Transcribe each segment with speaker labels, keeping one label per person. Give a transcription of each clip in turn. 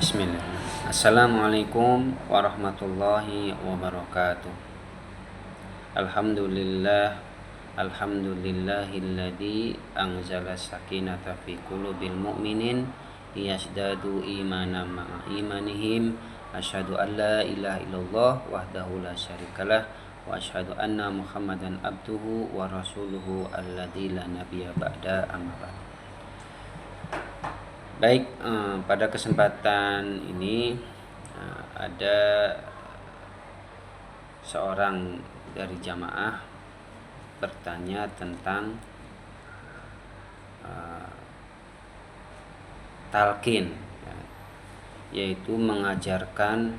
Speaker 1: Bismillah. Assalamualaikum warahmatullahi wabarakatuh. Alhamdulillah. Alhamdulillahilladzi anzala sakinata fi qulubil mu'minin liyasdadu imanan ma'a imanihim. Asyhadu an la ilaha illallah wahdahu la syarikalah wa asyhadu anna Muhammadan abduhu wa rasuluhu alladzi la nabiyya ba'da, amma ba'd. Baik, pada kesempatan ini ada seorang dari jamaah bertanya tentang talqin, yaitu mengajarkan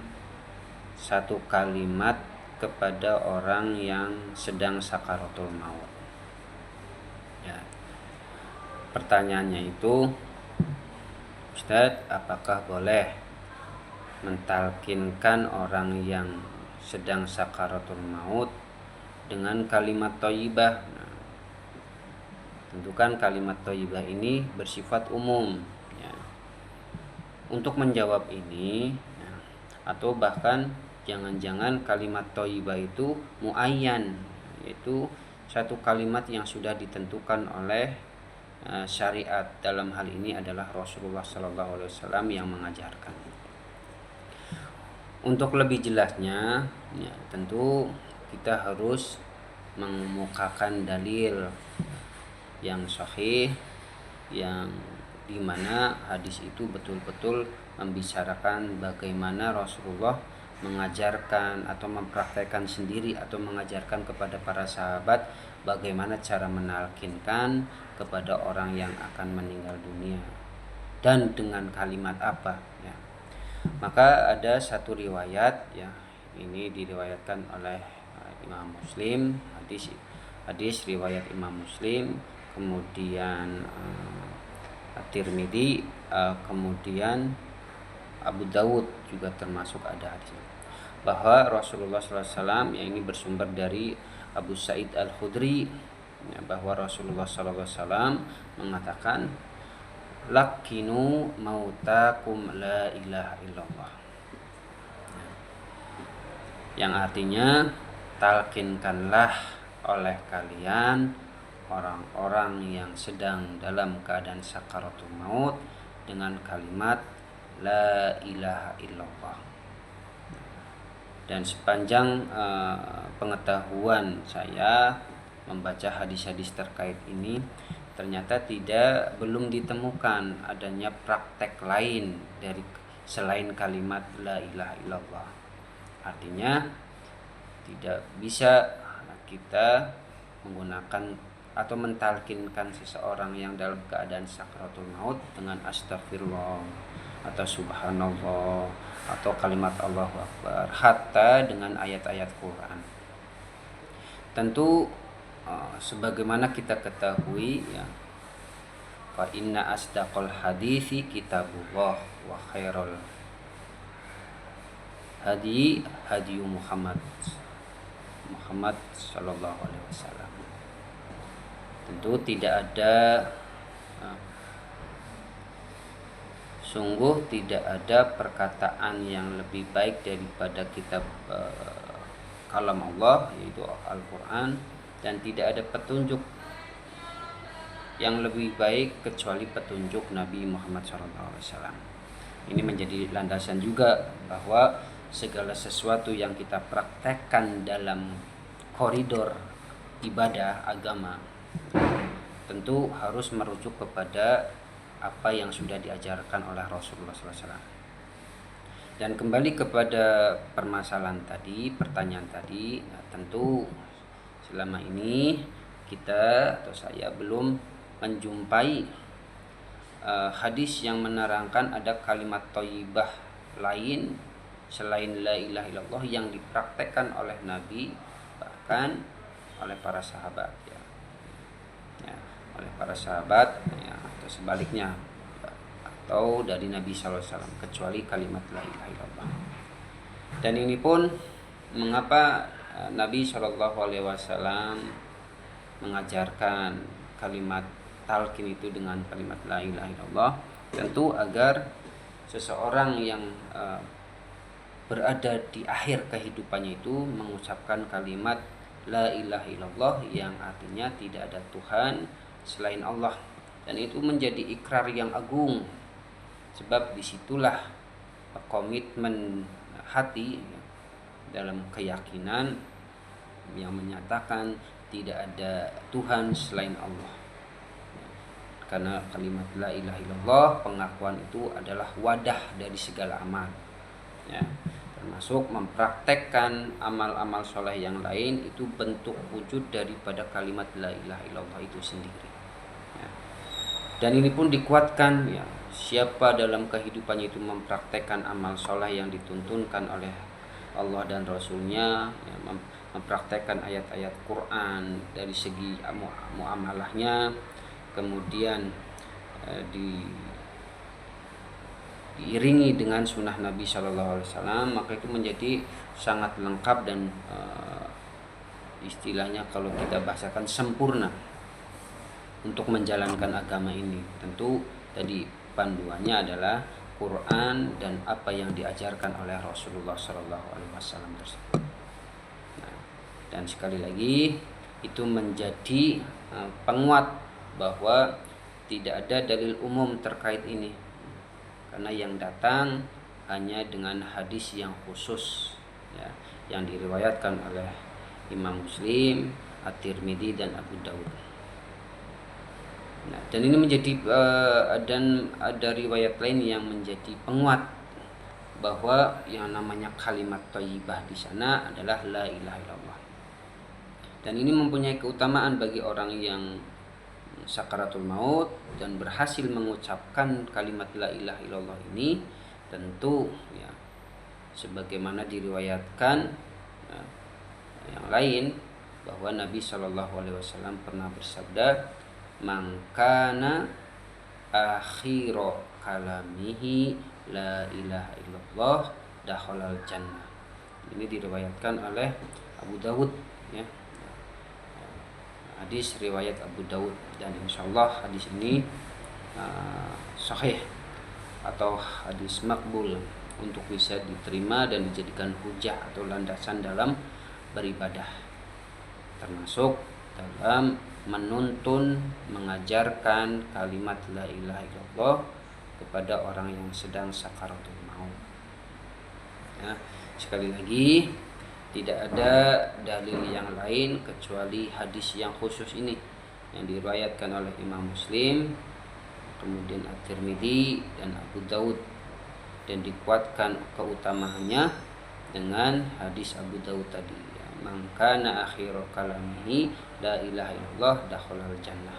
Speaker 1: satu kalimat kepada orang yang sedang sakaratul maut. Pertanyaannya itu, Ustadz, apakah boleh mentalkinkan orang yang sedang sakaratul maut dengan kalimat thayyibah? Tentu kan kalimat thayyibah ini bersifat umum. Untuk menjawab ini, atau bahkan jangan-jangan kalimat thayyibah itu muayyan, yaitu satu kalimat yang sudah ditentukan oleh syariat. Dalam hal ini adalah Rasulullah SAW yang mengajarkan. Untuk lebih jelasnya, tentu kita harus mengemukakan dalil yang sahih, yang dimana hadis itu betul-betul membicarakan bagaimana Rasulullah mengajarkan atau mempraktekkan sendiri atau mengajarkan kepada para sahabat bagaimana cara menalkinkan kepada orang yang akan meninggal dunia dan dengan kalimat apa. Maka ada satu riwayat, ini diriwayatkan oleh Imam Muslim, hadis riwayat Imam Muslim, kemudian At-Tirmidzi, kemudian Abu Dawud juga termasuk ada hadis bahwa Rasulullah SAW, yang ini bersumber dari Abu Sa'id Al-Khudri, bahwa Rasulullah SAW mengatakan, lakinu mautakum la ilaha illallah, yang artinya talkinkanlah oleh kalian orang-orang yang sedang dalam keadaan sakaratul maut dengan kalimat la ilaha illallah. Dan sepanjang pengetahuan saya membaca hadis-hadis terkait ini, ternyata belum ditemukan adanya praktek lain dari selain kalimat la ilaha illallah. Artinya tidak bisa kita menggunakan atau mentalkinkan seseorang yang dalam keadaan sakaratul maut dengan astagfirullah atau subhanallah atau kalimat Allahu Akbar, hatta dengan ayat-ayat Quran. Tentu sebagaimana kita ketahui, fa inna asdaqal hadisi kitabullah wa khairul hadi Muhammad sallallahu alaihi wasallam. Tentu sungguh tidak ada perkataan yang lebih baik daripada kitab kalam Allah, yaitu Al-Quran, dan tidak ada petunjuk yang lebih baik kecuali petunjuk Nabi Muhammad SAW. Ini menjadi landasan juga bahwa segala sesuatu yang kita praktekkan dalam koridor ibadah agama tentu harus merujuk kepada apa yang sudah diajarkan oleh Rasulullah SAW. Dan kembali kepada permasalahan tadi, pertanyaan tadi, tentu selama ini kita atau saya belum menjumpai hadis yang menerangkan ada kalimat thayyibah lain selain la ilaha illallah yang dipraktekkan oleh Nabi, bahkan oleh para sahabat, oleh para sahabat, atau sebaliknya, atau dari Nabi SAW, kecuali kalimat la ilaha illallah. Dan ini pun mengapa Nabi SAW mengajarkan kalimat talqin itu dengan kalimat la ilaha illallah, tentu agar seseorang yang berada di akhir kehidupannya itu mengucapkan kalimat la ilaha illallah, yang artinya tidak ada Tuhan selain Allah. Dan itu menjadi ikrar yang agung, sebab disitulah komitmen hati dalam keyakinan yang menyatakan tidak ada Tuhan selain Allah. Karena kalimat la ilaha illallah, pengakuan itu adalah wadah dari segala amal, ya, termasuk mempraktekkan amal-amal soleh yang lain, itu bentuk wujud daripada kalimat la ilaha illallah itu sendiri, ya. Dan ini pun dikuatkan, ya, siapa dalam kehidupannya itu mempraktekkan amal soleh yang dituntunkan oleh Allah dan Rasulnya, ya, mempraktekkan ayat-ayat Quran dari segi muamalahnya, kemudian diiringi dengan sunnah Nabi Shallallahu Alaihi Wasallam, maka itu menjadi sangat lengkap dan istilahnya kalau kita bahasakan sempurna untuk menjalankan agama ini. Tentu tadi panduannya adalah Quran dan apa yang diajarkan oleh Rasulullah Shallallahu Alaihi Wasallam tersebut. Nah, dan sekali lagi itu menjadi penguat bahwa tidak ada dalil umum terkait ini, karena yang datang hanya dengan hadis yang khusus, ya, yang diriwayatkan oleh Imam Muslim, At-Tirmidzi dan Abu Dawud. Nah, dan ini menjadi dan ada riwayat lain yang menjadi penguat bahwa yang namanya kalimat thayyibah di sana adalah la ilaha illallah. Dan ini mempunyai keutamaan bagi orang yang sakaratul maut dan berhasil mengucapkan kalimat la ilaha illallah ini. Tentu, ya, sebagaimana diriwayatkan yang lain bahwa Nabi Shallallahu Alaihi Wasallam pernah bersabda, "Mangkana akhiru kalamihi la ilaha illallah dakhalal jannah." Ini diriwayatkan oleh Abu Dawud, ya. Hadis riwayat Abu Dawud, dan insyaallah hadis ini sahih atau hadis makbul untuk bisa diterima dan dijadikan hujah atau landasan dalam beribadah, termasuk dalam menuntun, mengajarkan kalimat la ilaha illallah kepada orang yang sedang sakaratul maut. Ya, sekali lagi tidak ada dalil yang lain kecuali hadis yang khusus ini yang diriwayatkan oleh Imam Muslim, kemudian At-Tirmidzi dan Abu Dawud, dan dikuatkan keutamaannya dengan hadis Abu Dawud tadi, ya, mangkana akhiru kalamihi la ilaha illallah dakhalal jannah.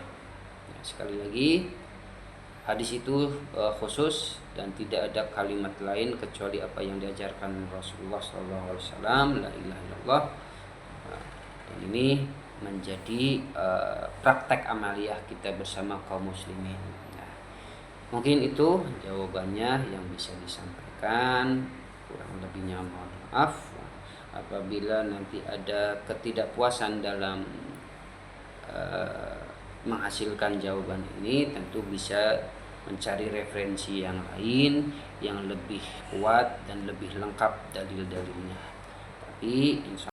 Speaker 1: Ya, sekali lagi hadis itu khusus dan tidak ada kalimat lain kecuali apa yang diajarkan Rasulullah SAW, la ilaha illallah. Dan ini menjadi praktek amaliyah kita bersama kaum muslimin. Nah, mungkin itu jawabannya yang bisa disampaikan. Kurang lebihnya mohon maaf. Apabila nanti ada ketidakpuasan dalam menghasilkan jawaban ini, tentu bisa mencari referensi yang lain yang lebih kuat dan lebih lengkap dalil-dalilnya. Tapi insya